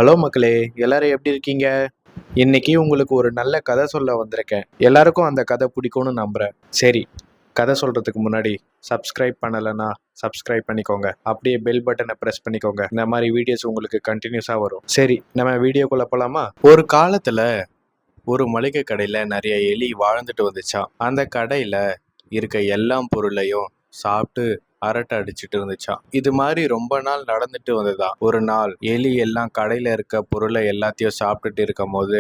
Hello மக்களே, எல்லாரும் எப்படி இருக்கீங்க? இன்னைக்கு உங்களுக்கு ஒரு நல்ல கதை சொல்ல வந்திருக்கேன். எல்லாருக்கும் அந்த கதை பிடிக்கும்னு நம்புறேன். சரி, கதை சொல்றதுக்கு முன்னாடி சப்ஸ்கிரைப் பண்ணலைன்னா சப்ஸ்கிரைப் பண்ணிக்கோங்க. அப்படியே பெல் பட்டனை ப்ரெஸ் பண்ணிக்கோங்க. இந்த மாதிரி வீடியோஸ் உங்களுக்கு கண்டினியூஸா வரும். சரி, நம்ம வீடியோக்குள்ள போலாமா? ஒரு காலத்துல ஒரு மளிகை கடையில நிறைய எலி வாழ்ந்துட்டு வந்துச்சாம். அந்த கடையில இருக்க எல்லா பொருளையும் சாப்பிட்டு அரட்டை அடிச்சிட்டு இருந்துச்சாம். இது மாதிரி ரொம்ப நாள் நடந்துட்டு வந்ததா. ஒரு நாள் எலி எல்லாம் கடையில இருக்க பொருளை எல்லாத்தையும் சாப்பிட்டுட்டு இருக்கும் போது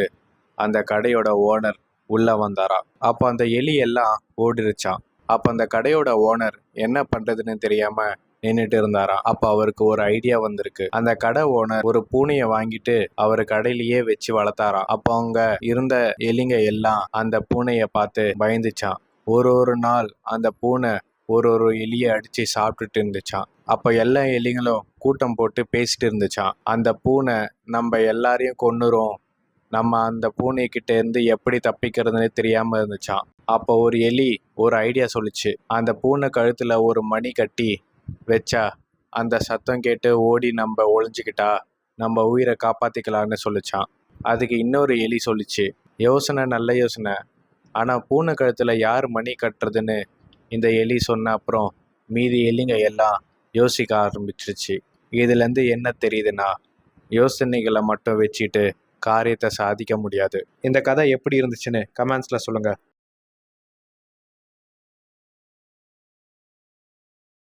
அந்த கடையோட ஓனர் உள்ள வந்தாராம். அப்ப அந்த எலி எல்லாம் ஓடிருச்சாம். அப்ப அந்த கடையோட ஓனர் என்ன பண்றதுன்னு தெரியாம நின்னுட்டு இருந்தாராம். அப்ப அவருக்கு ஒரு ஐடியா வந்திருக்கு. அந்த கடை ஓனர் ஒரு பூனைய வாங்கிட்டு அவர் கடையிலேயே வச்சு வளர்த்தாராம். அப்ப அவங்க இருந்த எலிங்க எல்லாம் அந்த பூனைய பார்த்து பயந்துச்சாம். ஒரு நாள் அந்த பூனை ஒரு எலியை அடிச்சு சாப்பிட்டுட்டு இருந்துச்சாம். அப்ப எல்லா எலிங்களும் கூட்டம் போட்டு பேசிட்டு இருந்துச்சாம். அந்த பூனை நம்ம எல்லாரையும் கொன்னுரும், நம்ம அந்த பூனை கிட்ட இருந்து எப்படி தப்பிக்கிறதுன்னு தெரியாம இருந்துச்சாம். அப்போ ஒரு எலி ஒரு ஐடியா சொல்லுச்சு. அந்த பூனை கழுத்துல ஒரு மணி கட்டி வச்சா அந்த சத்தம் கேட்டு ஓடி நம்ம ஒளிஞ்சுக்கிட்டா நம்ம உயிரை காப்பாத்திக்கலாம்னு சொல்லுச்சான். அதுக்கு இன்னொரு எலி சொல்லுச்சு, யோசனை நல்ல யோசனை, ஆனா பூனை கழுத்துல யார் மணி கட்டுறதுன்னு இந்த எலி சொன்ன அப்புறம் மீதி எலிங்க எல்லாம் யோசிக்க ஆரம்பிச்சிருச்சு. இதுல இருந்து என்ன தெரியுதுன்னா, யோசனைகளை மட்டும் வச்சுட்டு காரியத்தை சாதிக்க முடியாது. இந்த கதை எப்படி இருந்துச்சுன்னு கமெண்ட்ஸ்ல சொல்லுங்க.